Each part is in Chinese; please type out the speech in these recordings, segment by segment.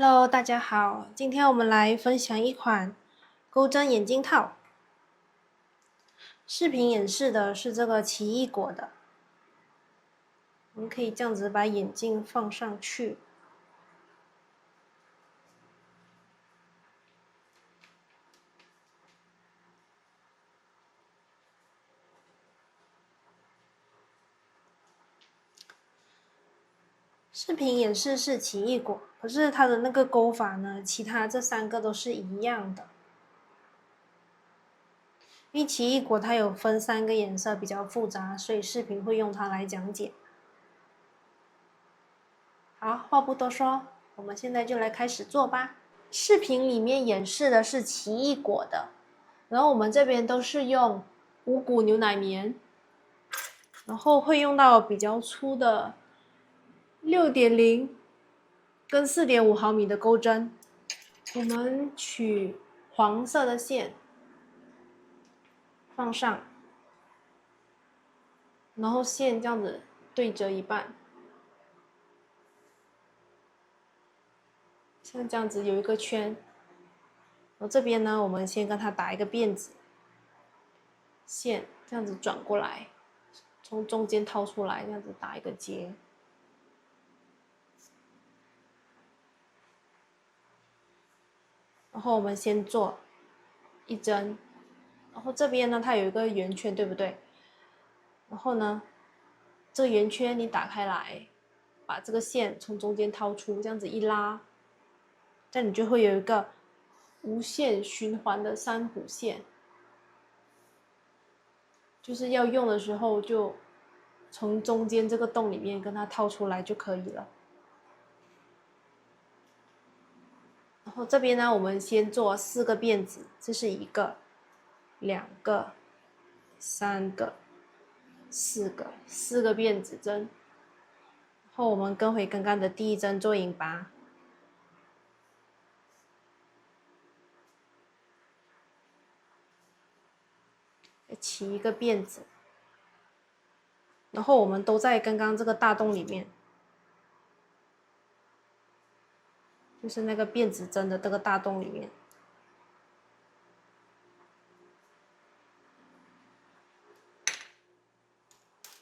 Hello，大家好，今天我们来分享一款钩针眼镜套。视频演示的是这个奇异果的，我们可以这样子把眼镜放上去。视频演示是奇异果，可是它的那个钩法呢，其他这3个都是一样的。因为奇异果它有分3个颜色，比较复杂，所以视频会用它来讲解。好，话不多说，我们现在就来开始做吧。视频里面演示的是奇异果的，然后我们这边都是用五谷牛奶棉，然后会用到比较粗的6.0跟4.5毫米的钩针。我们取黄色的线放上，然后线这样子对折一半，像这样子有一个圈。然后这边呢，我们先跟它打一个辫子，线这样子转过来，从中间掏出来，这样子打一个结。然后我们先做一针，然后这边呢，它有一个圆圈，对不对？然后呢，这个圆圈你打开来，把这个线从中间掏出，这样子一拉，这样你就会有一个无限循环的3补线，就是要用的时候就从中间这个洞里面跟它掏出来就可以了。然后这边呢，我们先做4个辫子，这是1个、2个、3个、4个，4个辫子针。然后我们跟回刚刚的第1针做引拔，起一个辫子，然后我们都在刚刚这个大洞里面，就是那个辫子针的这个大洞里面。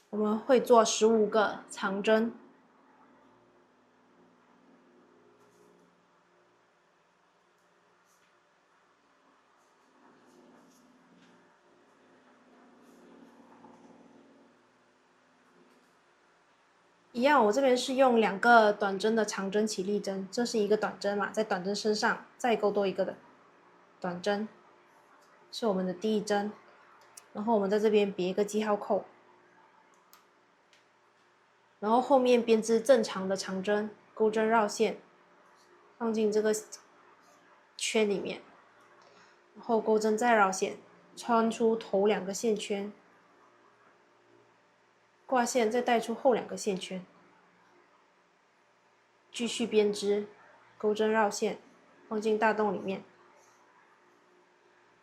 我们会做15个长针。一样，我这边是用2个短针的长针起立针，这是一个短针嘛，在短针身上再勾多一个的短针，是我们的第1针。然后我们在这边别一个记号扣，然后后面编织正常的长针，钩针绕线，放进这个圈里面，然后钩针再绕线，穿出头2个线圈，挂线再带出后2个线圈，继续编织，钩针绕线，放进大洞里面。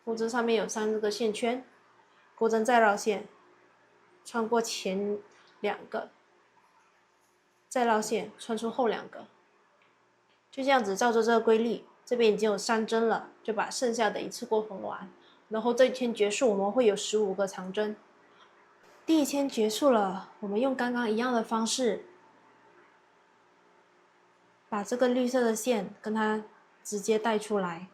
钩针上面有3个线圈，钩针再绕线，穿过前2个，再绕线，穿出后2个，就这样子照着这个规律，这边已经有3针了，就把剩下的一次过缝完。然后这一圈结束，我们会有15个长针。第1圈结束了，我们用刚刚一样的方式，把这个绿色的线跟它直接带出来。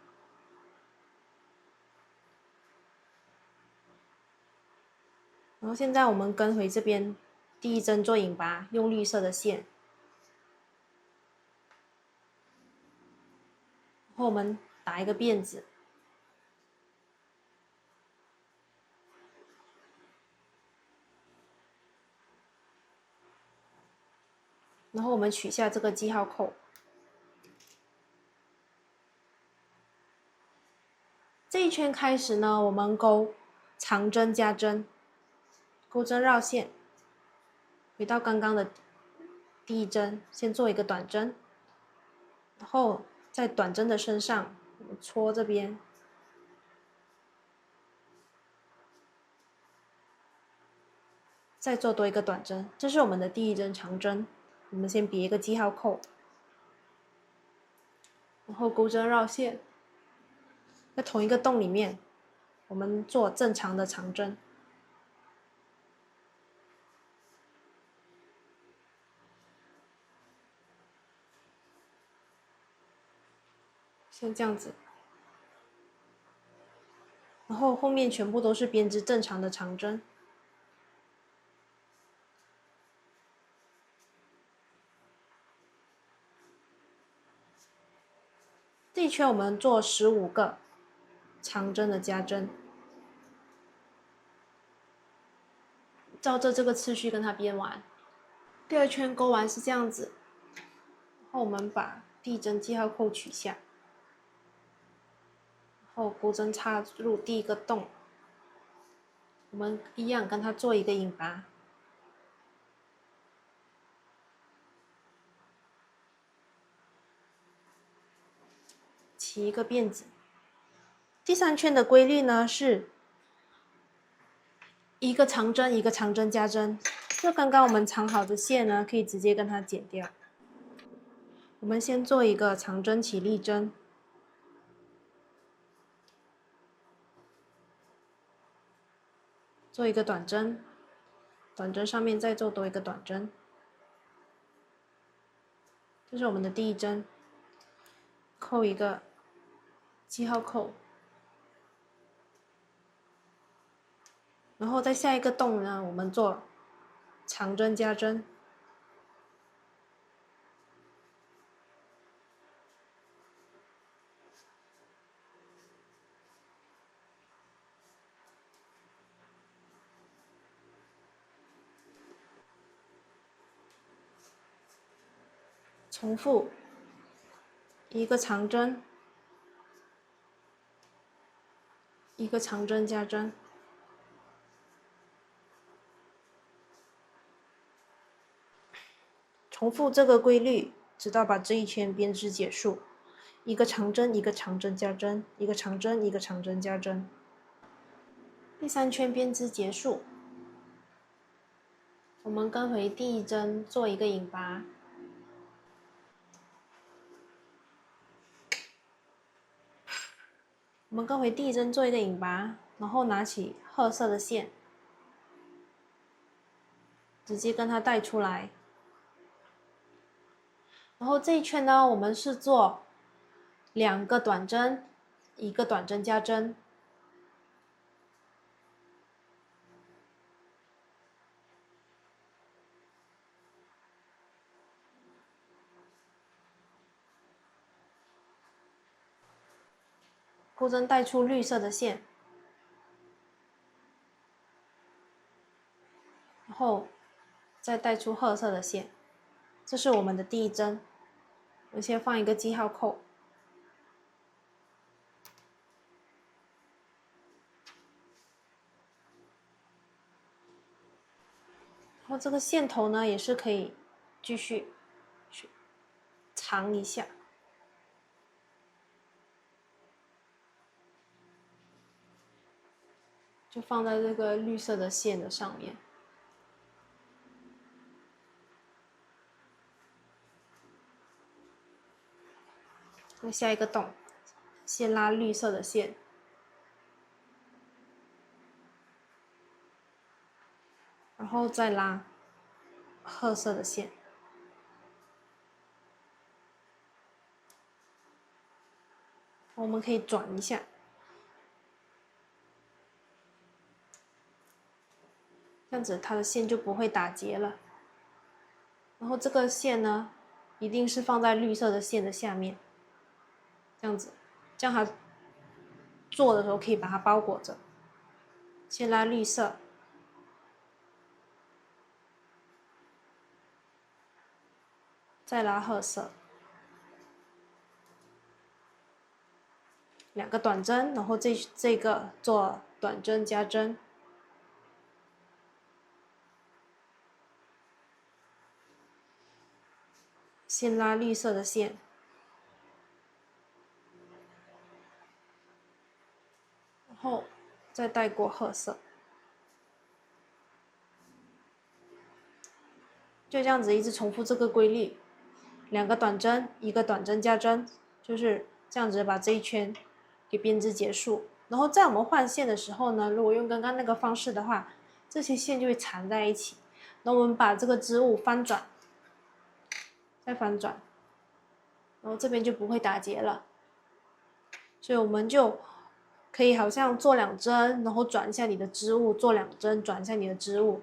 然后现在我们跟回这边第1针做引拔，用绿色的线。然后我们打一个辫子，然后我们取下这个记号扣。这一圈开始呢，我们钩长针加针，钩针绕线，回到刚刚的第1针，先做一个短针，然后在短针的身上，我们戳这边，再做多一个短针，这是我们的第1针长针。我们先别一个记号扣，然后钩针绕线，在同一个洞里面，我们做正常的长针。像这样子，然后后面全部都是编织正常的长针。这一圈我们做15个长针的加针，照着这个次序跟它编完。第二圈钩完是这样子，然后我们把第一针记号扣取下，然后钩针插入第一个洞，我们一样跟它做一个引拔，起一个辫子。第3圈的规律呢是一个长针一个长针加针，就刚刚我们藏好的线呢，可以直接跟它剪掉。我们先做一个长针起立针，做一个短针，短针上面再做多一个短针，这是我们的第一针，扣一个记号扣，然后在下一个洞呢，我们做长针加针，重复一个长针，一个长针加针，重复这个规律，直到把这一圈编织结束。一个长针一个长针加针，一个长针一个长针加针。第3圈编织结束，我们跟回第一针做一个引拔，我们跟回第一针做一个引拔，然后拿起褐色的线，直接跟它带出来。然后这一圈呢，我们是做2个短针，一个短针加针。钩针带出绿色的线，然后再带出褐色的线，这是我们的第一针。我先放一个记号扣，然后这个线头呢也是可以继续去长一下，就放在这个绿色的线的上面。那下一个洞，先拉绿色的线，然后再拉褐色的线，我们可以转一下，这样子它的线就不会打结了。然后这个线呢，一定是放在绿色的线的下面，这样子，这样它做的时候可以把它包裹着。先拉绿色，再拉褐色，2个短针，然后这个做短针加针，先拉绿色的线，然后再带过褐色，就这样子一直重复这个规律，2个短针，一个短针加针，就就是这样子把这一圈给编织结束。然后在我们换线的时候呢，如果用刚刚那个方式的话，这些线就会缠在一起。那我们把这个织物翻转，再翻转，然后这边就不会打结了。所以我们就可以好像做2针，然后转一下你的织物，做2针，转一下你的织物，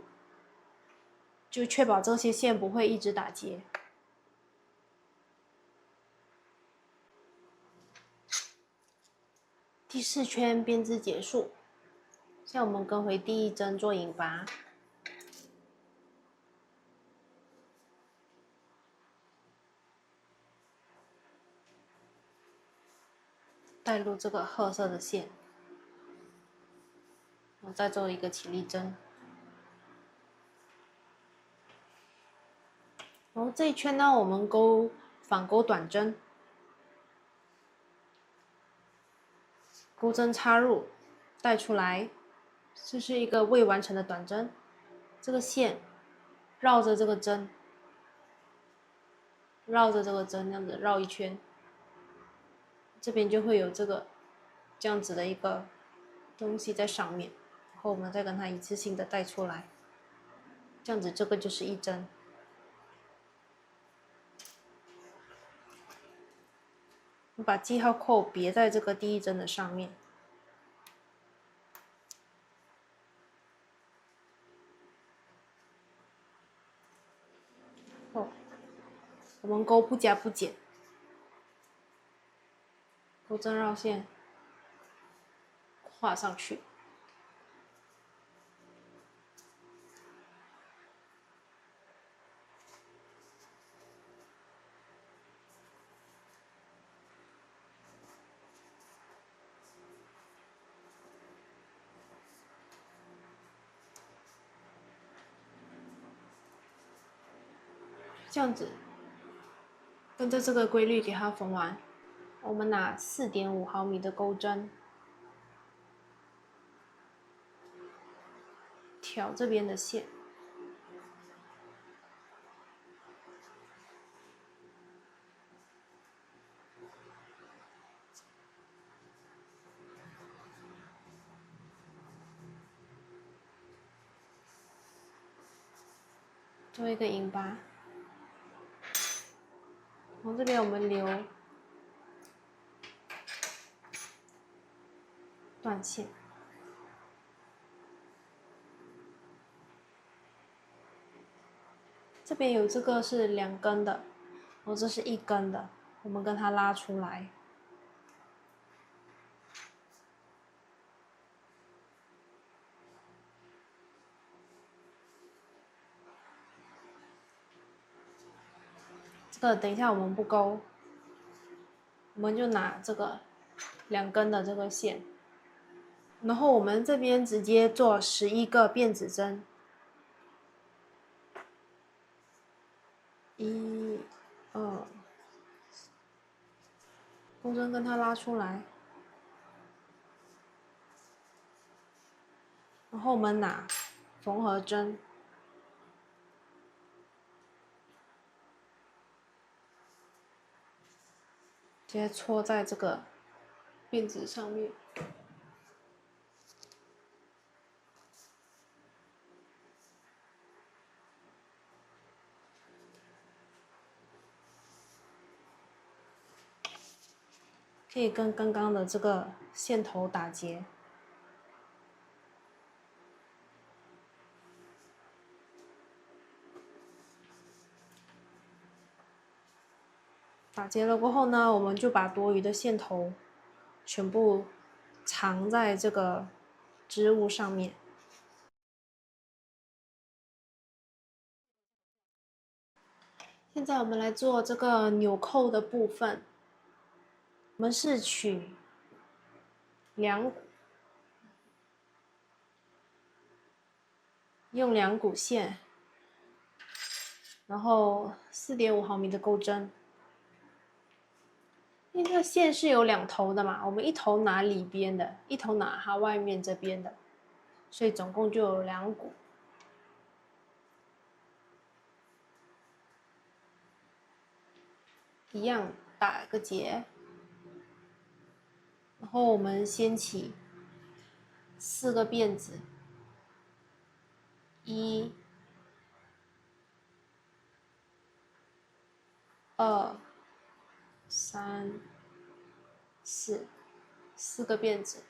就确保这些线不会一直打结。第4圈编织结束，现在我们跟回第1针做引拔，带入这个褐色的线，然后再做一个起立针，然后这一圈呢，我们反钩短针，钩针插入，带出来，这是一个未完成的短针，这个线绕着这个针，这样子绕一圈，这边就会有这样子的一个东西在上面，然后我们再跟它一次性的带出来，这样子这个就是1针。我把记号扣别在这个第1针的上面，我们钩不加不减，钩针绕线画上去，这样子跟着这个规律给它缝完。我们拿4.5毫米的钩针，挑这边的线，做一个引拔。从这边我们留断线，这边有这个是2根的，然后这是1根的，我们跟它拉出来。这个等一下我们不钩，我们就拿这个2根的这个线，然后我们这边直接做11个辫子针，1、2，钩针跟它拉出来，然后我们拿缝合针，直接戳在这个辫子上面。可以跟刚刚的这个线头打结，打结了过后呢，我们就把多余的线头全部藏在这个织物上面。现在我们来做这个纽扣的部分，我们是取用2股线，然后4.5毫米的钩针。因为这个线是有2头的嘛，我们一头拿里边的，一头拿它外面这边的，所以总共就有2股。一样打个结，然后我们掀起4个辫子，1、2、3、4个辫子，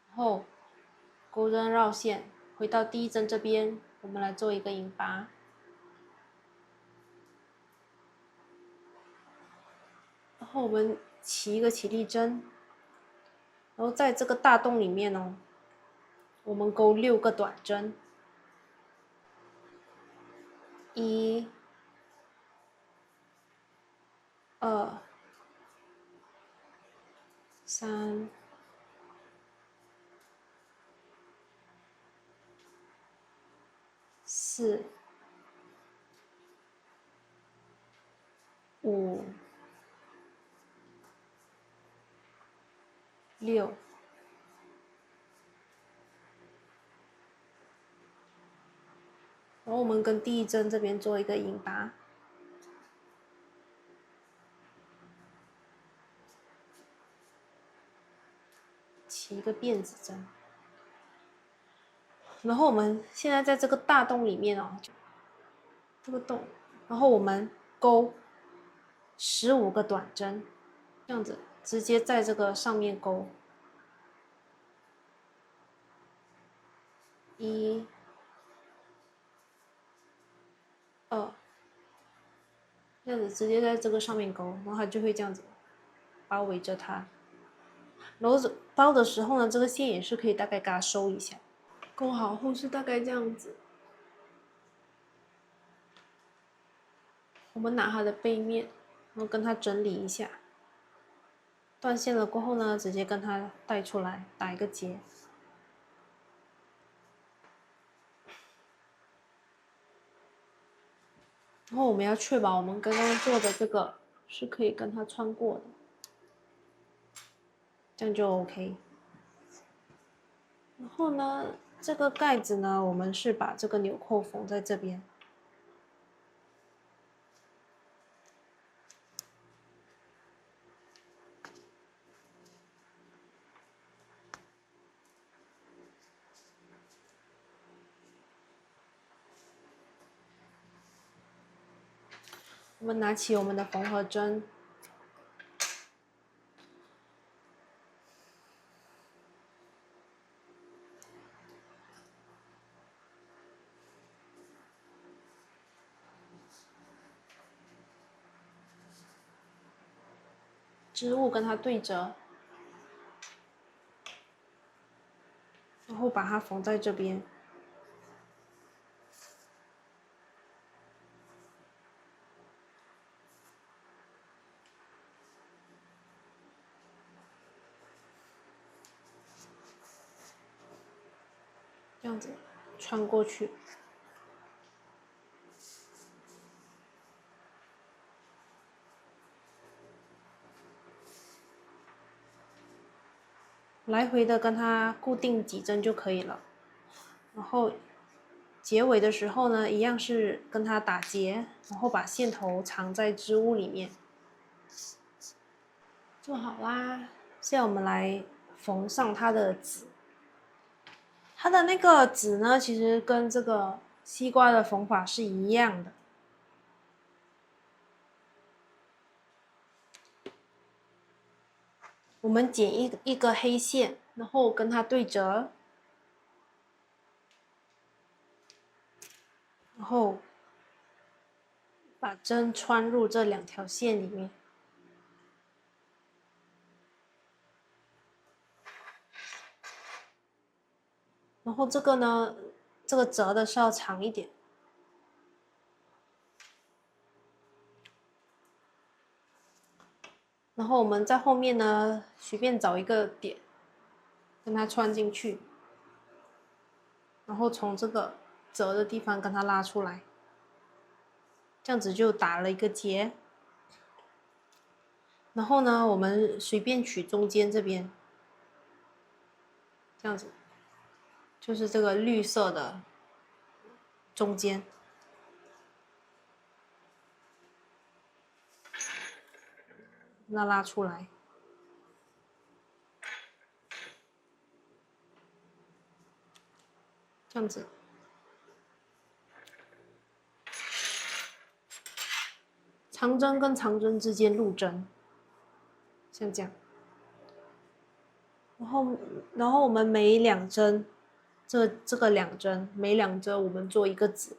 然后钩针绕线回到第1针这边，我们来做一个引拔。然后我们起一个起立针，然后在这个大洞里面哦，我们钩6个短针，1、2、3、4、5、6。然后我们跟第1针这边做一个引拔，起一个辫子针。然后我们现在在这个大洞里面哦，这个洞，然后我们钩15个短针，这样子直接在这个上面钩，1、2，这样子直接在这个上面钩，然后它就会这样子包围着它。然后包的时候呢，这个线也是可以大概给它收一下，钩好后是大概这样子。我们拿它的背面，然后跟它整理一下。断线了过后呢，直接跟它带出来，打一个结。然后我们要确保我们刚刚做的这个是可以跟它穿过的，这样就 OK。然后呢，这个盖子呢，我们是把这个纽扣缝在这边。我们拿起我们的缝合针，织物跟它对折，然后把它缝在这边。这样子穿过去。来回的跟它固定几针就可以了。然后结尾的时候呢，一样是跟它打结，然后把线头藏在织物里面。做好啦，现在我们来缝上它的籽。它的那个籽呢，其实跟这个西瓜的缝法是一样的。我们剪一个黑线，然后跟它对折，然后把针穿入这2条线里面。然后这个呢，这个折的是要长一点。然后我们在后面呢，随便找一个点，跟它穿进去，然后从这个折的地方跟它拉出来，这样子就打了一个结。然后呢，我们随便取中间这边，这样子，就是这个绿色的中间，那拉出来。这样子。长针跟长针之间入针，像这样。然后我们每2针，这个2针，每2针我们做一个子。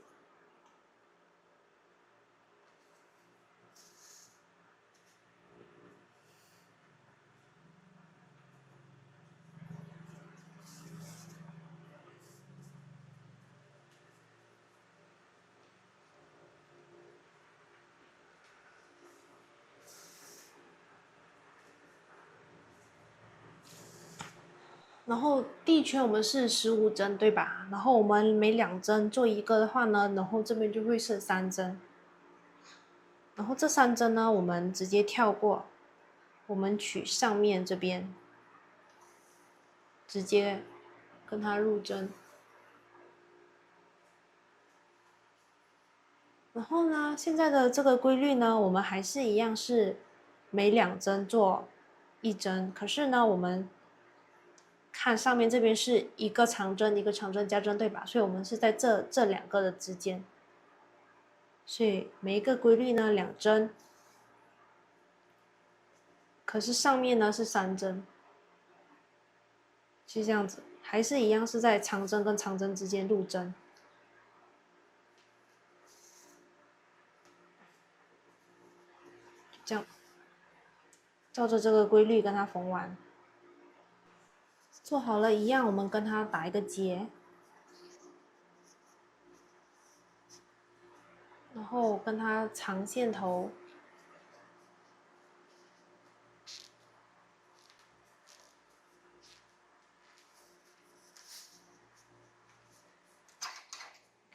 然后第1圈我们是15针，对吧？然后我们每2针做一个的话呢，然后这边就会剩3针。然后这3针呢，我们直接跳过，我们取上面这边，直接跟它入针。然后呢，现在的这个规律呢，我们还是一样是每2针做1针，可是呢，我们看上面这边是一个长针一个长针加针，对吧？所以我们是在这2个的之间，所以每一个规律呢2针，可是上面呢是3针，是这样子，还是一样是在长针跟长针之间入针，这样，照着这个规律跟它缝完。做好了一样，我们跟它打一个结，然后跟它长线头，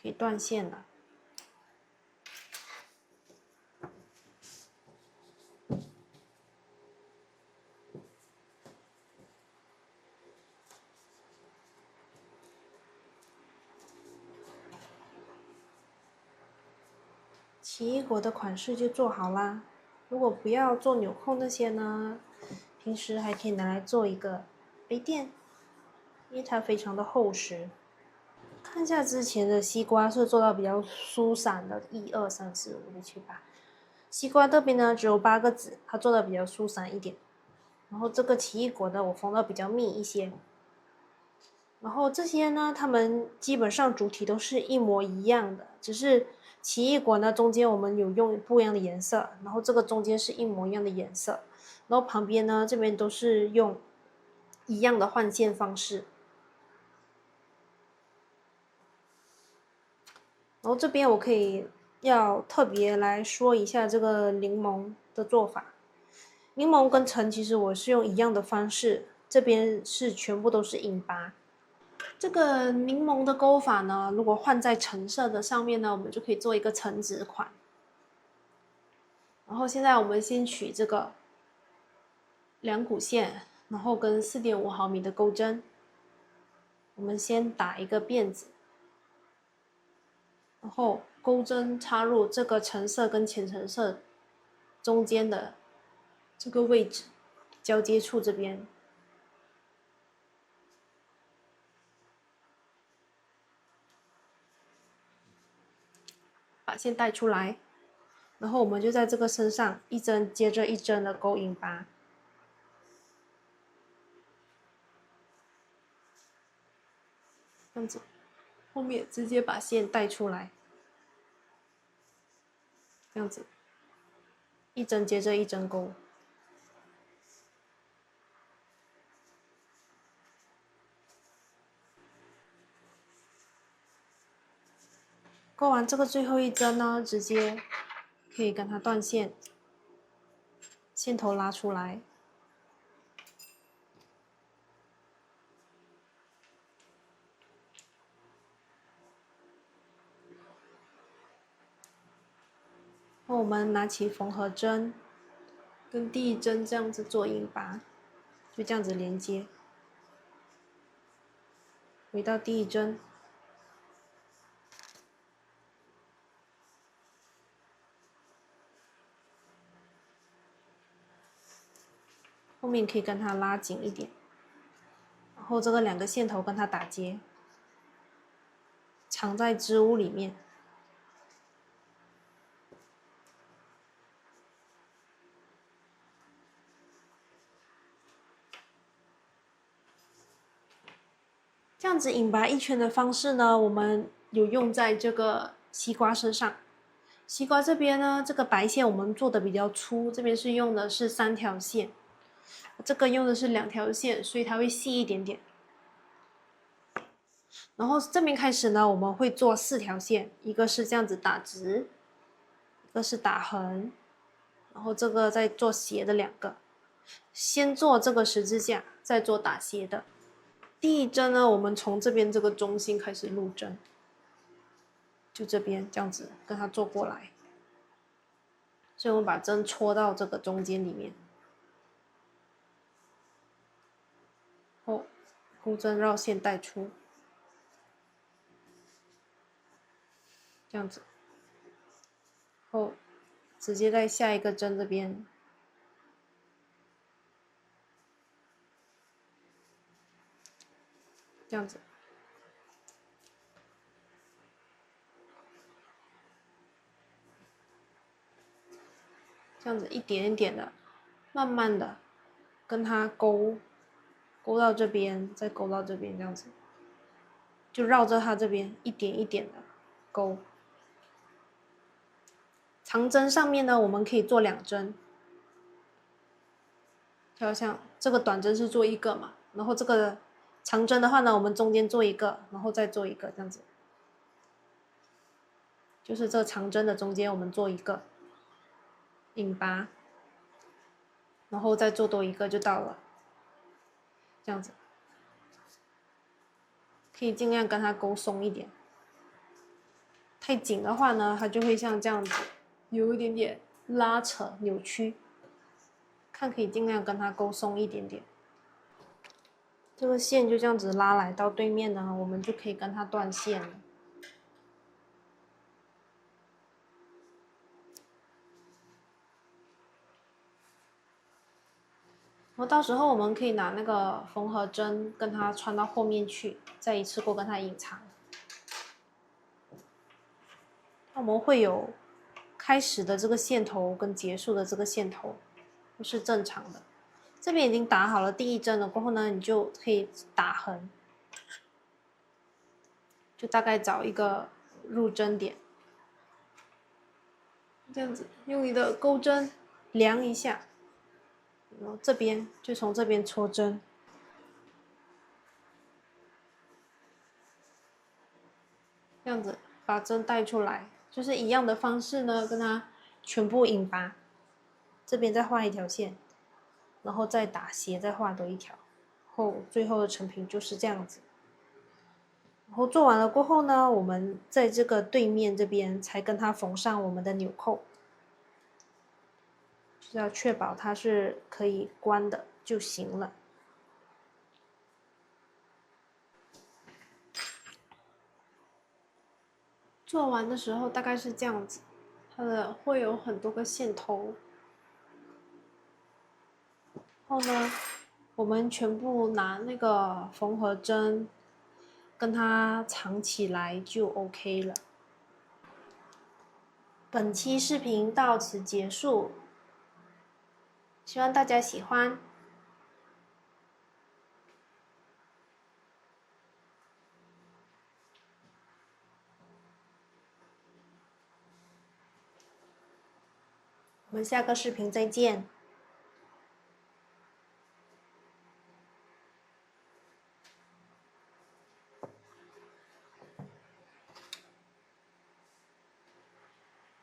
可以断线了。奇异果的款式就做好啦。如果不要做纽扣那些呢，平时还可以拿来做一个杯垫，因为它非常的厚实。看一下之前的西瓜是做到比较疏散的，1、2、3、4、5、6、7、8。西瓜这边呢只有8个籽，它做的比较疏散一点。然后这个奇异果呢，我缝的比较密一些。然后这些呢，它们基本上主体都是一模一样的，只是奇异果呢中间我们有用不一样的颜色，然后这个中间是一模一样的颜色，然后旁边呢这边都是用一样的换线方式。然后这边我可以要特别来说一下这个柠檬的做法。柠檬跟橙其实我是用一样的方式，这边是全部都是印疤。这个柠檬的钩法呢，如果换在橙色的上面呢，我们就可以做一个橙子款。然后现在我们先取这个2股线，然后跟4.5毫米的钩针，我们先打一个辫子，然后钩针插入这个橙色跟浅橙色中间的这个位置交接处这边。把线带出来，然后我们就在这个身上一针接着一针的勾印疤，这样子，后面直接把线带出来，这样子，一针接着一针勾。勾完这个最后一针呢，直接可以跟它断线，线头拉出来。那我们拿起缝合针，跟第1针这样子做印疤，就这样子连接，回到第1针。后面可以跟它拉紧一点，然后这个2个线头跟它打结。藏在织物里面。这样子引拔一圈的方式呢，我们有用在这个西瓜身上。西瓜这边呢，这个白线我们做的比较粗，这边是用的是3条线，这个用的是2条线，所以它会细一点点。然后这边开始呢，我们会做4条线，一个是这样子打直，一个是打横，然后这个再做斜的2个。先做这个十字架，再做打斜的。第一针呢，我们从这边这个中心开始入针，就这边这样子跟它做过来。所以我们把针戳到这个中间里面，后钩针绕线带出，这样子，后直接在下一个针这边，这样子。这样子一点一点的，慢慢的跟它勾到这边，再勾到这边，这样子，就绕着它这边一点一点的勾。长针上面呢，我们可以做2针，就好像这个短针是做1个嘛，然后这个长针的话呢，我们中间做1个，然后再做1个，这样子，就是这长针的中间我们做1个。引拔，然后再做多1个就到了，这样子，可以尽量跟它勾松一点。太紧的话呢，它就会像这样子，有一点点拉扯扭曲。看可以尽量跟它勾松一点点。这个线就这样子拉来到对面呢，我们就可以跟它断线了。然后到时候我们可以拿那个缝合针跟它穿到后面去，再一次过跟它隐藏。那我们会有开始的这个线头跟结束的这个线头，都是正常的。这边已经打好了第1针了，过后呢，你就可以打横，就大概找一个入针点，这样子用你的钩针量一下。然后这边就从这边戳针，这样子把针带出来，就是一样的方式呢，跟它全部引拔。这边再画1条线，然后再打斜，再画多1条，后最后的成品就是这样子。然后做完了过后呢，我们在这个对面这边才跟它缝上我们的纽扣。就是要确保它是可以关的就行了。做完的时候大概是这样子，它的会有很多个线头。后呢，我们全部拿那个缝合针跟它藏起来就 OK 了。本期视频到此结束，希望大家喜欢。我们下个视频再见。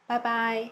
拜拜。